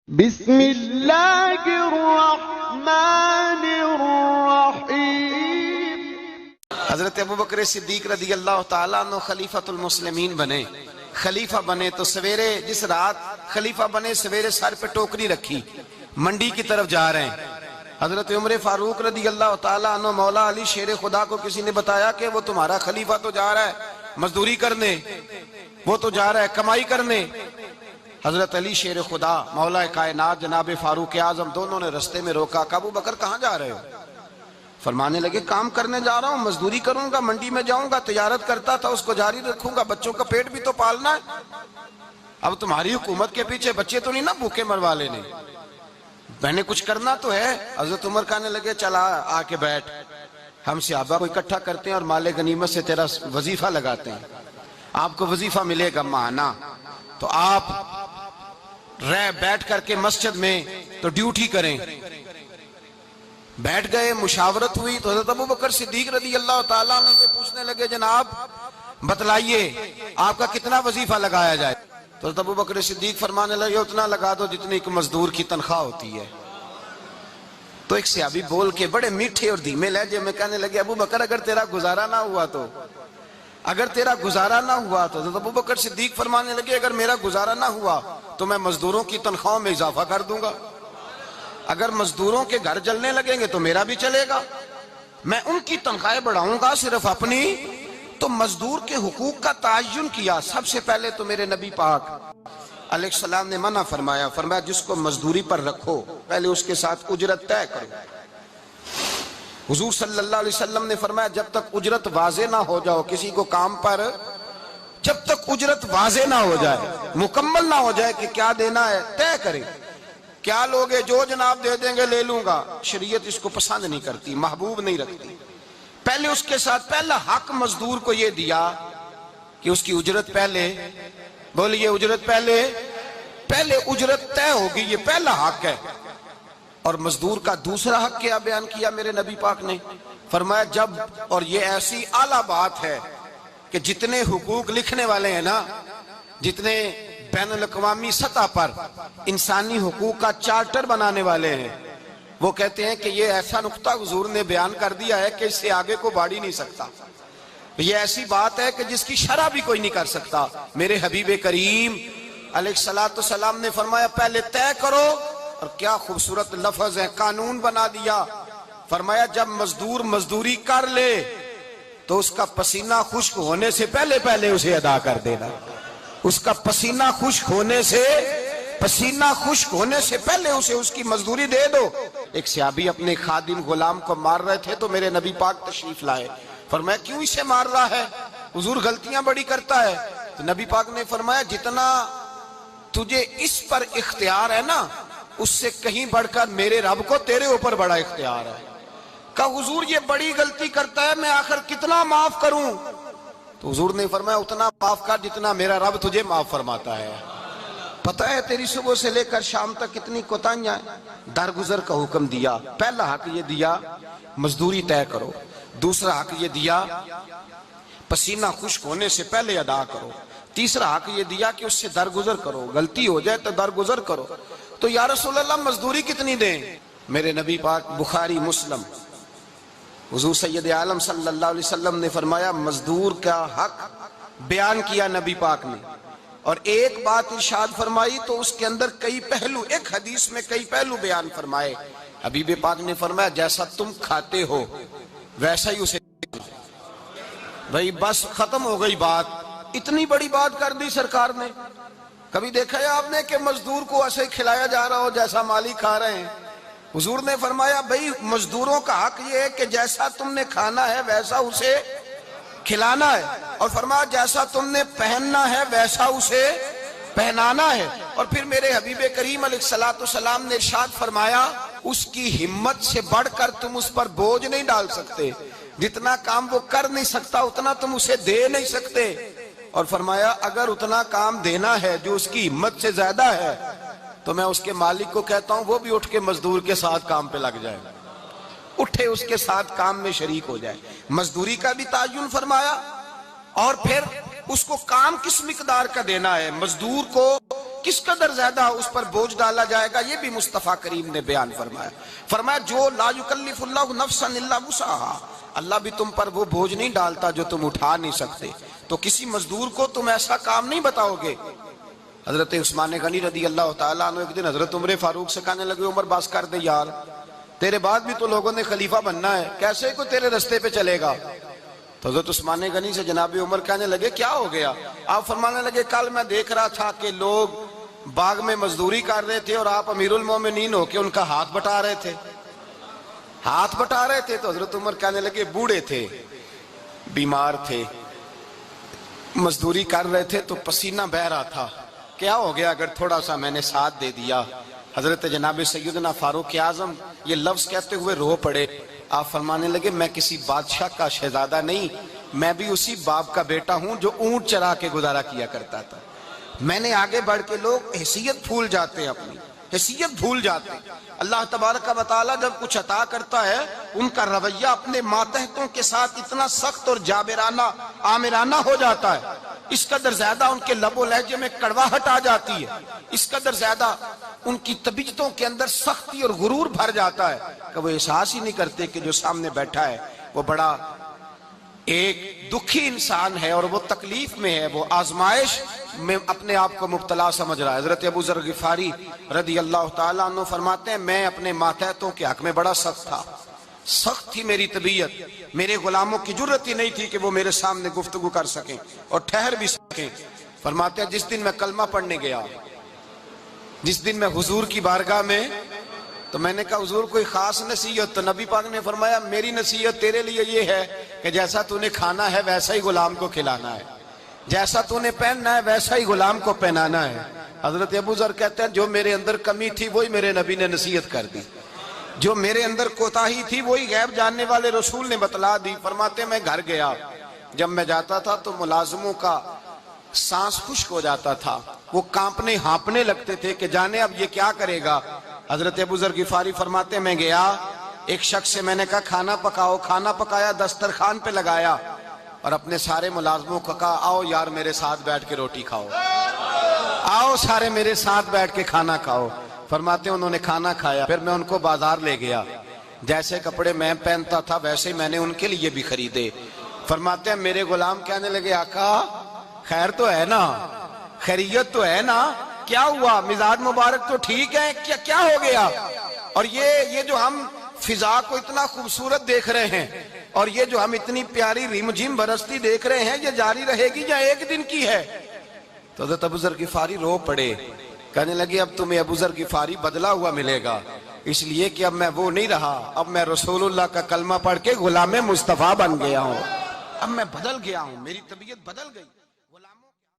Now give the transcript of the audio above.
بسم اللہ الرحمن الرحیم۔ حضرت ابوبکر صدیق رضی اللہ تعالیٰ عنہ خلیفۃ المسلمین بنے، خلیفہ بنے تو سویرے جس رات خلیفہ بنے سویرے سر پہ ٹوکری رکھی، منڈی کی طرف جا رہے ہیں۔ حضرت عمر فاروق رضی اللہ تعالیٰ عنہ مولا علی شیر خدا کو کسی نے بتایا کہ وہ تمہارا خلیفہ تو جا رہا ہے مزدوری کرنے، وہ تو جا رہا ہے کمائی کرنے۔ حضرت علی شیر خدا مولا کائنات جناب فاروق اعظم دونوں نے رستے میں روکا کہ ابو بکر کہاں جا رہے ہو؟ فرمانے لگے کام کرنے جا رہا ہوں، مزدوری کروں گا، منڈی میں جاؤں گا، تجارت کرتا تھا اس کو جاری رکھوں گا، بچوں کا پیٹ بھی تو پالنا ہے۔ اب تمہاری حکومت کے پیچھے بچے تو نہیں نا بھوکے مروا لینے، میں نے کچھ کرنا تو ہے۔ حضرت عمر کہنے لگے چلا آ کے بیٹھ، ہم صحابہ کو اکٹھا کرتے ہیں اور مال غنیمت سے تیرا وظیفہ لگاتے ہیں، آپ کو وظیفہ ملے گا ماہانہ۔ تو آپ بیٹھ کر کے مسجد میں تو ڈیوٹی کریں۔ بیٹھ گئے، مشاورت ہوئی تو حضرت ابوبکر صدیق رضی اللہ تعالیٰ عنہ سے پوچھنے لگے جناب بتلائیے آپ کا کتنا وظیفہ لگایا جائے؟ تو حضرت ابوبکر صدیق فرمانے لگے اتنا لگا دو جتنی ایک مزدور کی تنخواہ ہوتی ہے۔ تو ایک صحابی بول کے بڑے میٹھے اور دھیمے لہجے میں کہنے لگے ابوبکر اگر تیرا گزارا نہ ہوا تو حضرت ابوبکر صدیق فرمانے لگے اگر میرا گزارا نہ ہوا تو میں مزدوروں کی تنخواہوں میں اضافہ کر دوں گا، اگر مزدوروں کے گھر جلنے لگیں گے تو میرا بھی چلے گا، میں ان کی تنخواہیں بڑھاؤں گا صرف اپنی۔ تو مزدور کے حقوق کا تعین کیا۔ سب سے پہلے تو میرے نبی پاک علیہ السلام نے منع فرمایا جس کو مزدوری پر رکھو پہلے اس کے ساتھ اجرت طے کرو۔ حضور صلی اللہ علیہ وسلم نے فرمایا جب تک اجرت واضح نہ ہو جاؤ کسی کو کام پر، جب تک اجرت واضح نہ ہو جائے، مکمل نہ ہو جائے کہ کیا دینا ہے، طے کرے۔ کیا لوگ جو جناب دے دیں گے لے لوں گا، شریعت اس کو پسند نہیں کرتی، محبوب نہیں رکھتی۔ پہلے اس کے ساتھ پہلا حق مزدور کو یہ دیا کہ اس کی اجرت پہلے، بولیے اجرت پہلے اجرت طے ہوگی، یہ پہلا حق ہے۔ اور مزدور کا دوسرا حق کیا بیان کیا میرے نبی پاک نے؟ فرمایا جب، اور یہ ایسی اعلیٰ بات ہے کہ جتنے حقوق لکھنے والے ہیں نا، جتنے بین الاقوامی سطح پر انسانی حقوق کا چارٹر بنانے والے ہیں، وہ کہتے ہیں کہ یہ ایسا نقطہ حضور نے بیان کر دیا ہے کہ اس سے آگے کو بڑھ ہی نہیں سکتا، یہ ایسی بات ہے کہ جس کی شرح بھی کوئی نہیں کر سکتا۔ میرے حبیب کریم علیہ السلام نے فرمایا پہلے طے کرو، اور کیا خوبصورت لفظ ہے، قانون بنا دیا۔ فرمایا جب مزدور مزدوری کر لے تو اس کا پسینہ خشک ہونے سے پہلے اسے ادا کر دینا، اس کا پسینہ خشک ہونے سے پہلے اسے اس کی مزدوری دے دو۔ ایک صحابی اپنے خادم غلام کو مار رہے تھے تو میرے نبی پاک تشریف لائے، فرمایا کیوں اسے مار رہا ہے؟ حضور غلطیاں بڑی کرتا ہے۔ تو نبی پاک نے فرمایا جتنا تجھے اس پر اختیار ہے نا اس سے کہیں بڑھ کر میرے رب کو تیرے اوپر بڑا اختیار ہے۔ کہا حضور یہ بڑی غلطی کرتا ہے، میں آخر کتنا معاف کروں؟ تو حضور نے فرمایا اتنا معاف کر جتنا میرا رب تجھے معاف فرماتا ہے۔ پتہ ہے تیری صبح سے لے کر شام تک کتنی کوتاہیاں ہیں، درگزر کا حکم دیا۔ پہلا حق یہ دیا مزدوری طے کرو، دوسرا حق یہ دیا پسینہ خشک ہونے سے پہلے ادا کرو، تیسرا حق یہ دیا کہ اس سے درگزر کرو، غلطی ہو جائے تو درگزر کرو۔ تو یا رسول اللہ مزدوری کتنی دیں؟ میرے نبی پاک بخاری مسلم حضور سید عالم صلی اللہ علیہ وسلم نے فرمایا مزدور کا حق بیان کیا نبی پاک نے، اور ایک بات ارشاد فرمائی تو اس کے اندر کئی پہلو، ایک حدیث میں کئی پہلو بیان فرمائے۔ حبیب پاک نے فرمایا جیسا تم کھاتے ہو ویسا ہی اسے، بھئی بس ختم ہو گئی بات۔ اتنی بڑی بات کر دی سرکار نے۔ کبھی دیکھا ہے آپ نے کہ مزدور کو ایسے کھلایا جا رہا ہو جیسا مالی کھا رہے ہیں؟ حضور نے فرمایا بھئی مزدوروں کا حق یہ ہے کہ جیسا تم نے کھانا ہے ویسا اسے کھلانا ہے، اور فرمایا جیسا تم نے پہننا ہے ویسا اسے پہنانا ہے۔ اور پھر میرے حبیب کریم علیہ السلام نے ارشاد فرمایا اس کی ہمت سے بڑھ کر تم اس پر بوجھ نہیں ڈال سکتے، جتنا کام وہ کر نہیں سکتا اتنا تم اسے دے نہیں سکتے۔ اور فرمایا اگر اتنا کام دینا ہے جو اس کی ہمت سے زیادہ ہے تو میں اس کے مالک کو کہتا ہوں وہ بھی اٹھ کے مزدور کے ساتھ کام پہ لگ جائے، اٹھے اس کے ساتھ کام میں شریک ہو جائے۔ مزدوری کا بھی تعین فرمایا، اور پھر اس کو کام کس مقدار کا دینا ہے۔ مزدور کو کس قدر زیادہ اس پر بوجھ ڈالا جائے گا یہ بھی مصطفیٰ کریم نے بیان فرمایا. فرمایا جو لا یکلف اللہ نفسا الا وسعها، اللہ بھی تم پر وہ بوجھ نہیں ڈالتا جو تم اٹھا نہیں سکتے. تو کسی مزدور کو تم ایسا کام نہیں بتاؤ گے. حضرت عثمان غنی رضی اللہ تعالیٰ عنہ ایک دن حضرت عمر فاروق سے کہنے لگے عمر بس کر دے یار، تیرے بعد بھی تو لوگوں نے خلیفہ بننا ہے، کیسے کوئی تیرے رستے پہ چلے گا. تو حضرت عثمان غنی سے جناب عمر کہنے لگے کیا ہو گیا؟ آپ فرمانے لگے کل میں دیکھ رہا تھا کہ لوگ باغ میں مزدوری کر رہے تھے اور آپ امیر المومنین ہو کے ان کا ہاتھ بٹا رہے تھے. ہاتھ بٹا رہے تھے تو حضرت عمر کہنے لگے بوڑھے تھے، بیمار تھے، مزدوری کر رہے تھے تو پسینہ بہہ رہا تھا، کیا ہو گیا اگر تھوڑا سا میں نے ساتھ دے دیا؟ حضرت جناب سیدنا فاروق اعظم یہ لفظ کہتے ہوئے رو پڑے. آپ فرمانے لگے میں کسی بادشاہ کا شہزادہ نہیں، میں بھی اسی باپ کا بیٹا ہوں جو اونٹ چرا کے گزارا کیا کرتا تھا. میں نے آگے بڑھ کے لوگ حیثیت بھول جاتے ہیں، اپنی حیثیت بھول جاتے ہیں. اللہ تبارک و تعالیٰ جب کچھ عطا کرتا ہے ان کا رویہ اپنے ماتحتوں کے ساتھ اتنا سخت اور جابرانہ آمرانہ ہو جاتا ہے، اس قدر زیادہ ان کے لب و لہجے میں کڑواہٹ آ جاتی ہے، اس قدر زیادہ ان کی طبیعتوں کے اندر سختی اور غرور بھر جاتا ہے کہ وہ احساس ہی نہیں کرتے کہ جو سامنے بیٹھا ہے وہ بڑا ایک دکھی انسان ہے اور وہ تکلیف میں ہے، وہ آزمائش میں اپنے آپ کو مبتلا سمجھ رہا ہے. حضرت ابو ذر غفاری رضی اللہ تعالیٰ عنہ فرماتے ہیں میں اپنے ماتحتوں کے حق میں بڑا سخت تھا، سخت تھی میری طبیعت، میرے غلاموں کی جرت ہی نہیں تھی کہ وہ میرے سامنے گفتگو کر سکیں اور ٹھہر بھی سکیں. فرماتے ہیں جس دن میں کلمہ پڑھنے گیا، جس دن میں حضور کی بارگاہ میں، تو میں نے کہا حضور کوئی خاص نصیحت؟ تو نبی پاک نے فرمایا میری نصیحت تیرے لیے یہ ہے کہ جیسا تو نے کھانا ہے ویسا ہی غلام کو کھلانا ہے، جیسا تو نے پہننا ہے ویسا ہی غلام کو پہنانا ہے. حضرت ابو ذر کہتے ہیں جو میرے اندر کمی تھی وہی میرے نبی نے نصیحت کر دی، جو میرے اندر کوتاہی تھی وہی غیب جاننے والے رسول نے بتلا دی. فرماتے میں گھر گیا، جب میں جاتا تھا تو ملازموں کا سانس خشک ہو جاتا تھا، وہ کانپنے ہانپنے لگتے تھے کہ جانے اب یہ کیا کرے گا. حضرت ابو ذر غفاری فرماتے میں گیا، ایک شخص سے میں نے کہا کھانا پکاؤ، کھانا پکایا، دسترخوان پہ لگایا اور اپنے سارے ملازموں کو کہا آؤ یار میرے ساتھ بیٹھ کے روٹی کھاؤ، آؤ سارے میرے ساتھ بیٹھ کے کھانا کھاؤ. فرماتے ہیں انہوں نے کھانا کھایا، پھر میں ان کو بازار لے گیا، جیسے کپڑے میں پہنتا تھا ویسے ہی میں نے ان کے لیے بھی خریدے. فرماتے ہیں میرے غلام کہنے لگے آقا خیر تو ہے نا، خیریت تو ہے نا، کیا ہوا؟ مزاج مبارک تو ٹھیک ہے، کیا ہو گیا؟ اور یہ جو ہم فضا کو اتنا خوبصورت دیکھ رہے ہیں اور یہ جو ہم اتنی پیاری ریم جھم برستی دیکھ رہے ہیں یہ جاری رہے گی یا ایک دن کی ہے؟ تو حضرت ابو ذر غفاری رو پڑے، کہنے لگے اب تمہیں ابو ذر غفاری بدلا ہوا ملے گا، اس لیے کہ اب میں وہ نہیں رہا، اب میں رسول اللہ کا کلمہ پڑھ کے غلام مصطفیٰ بن گیا ہوں، اب میں بدل گیا ہوں، میری طبیعت بدل گئی.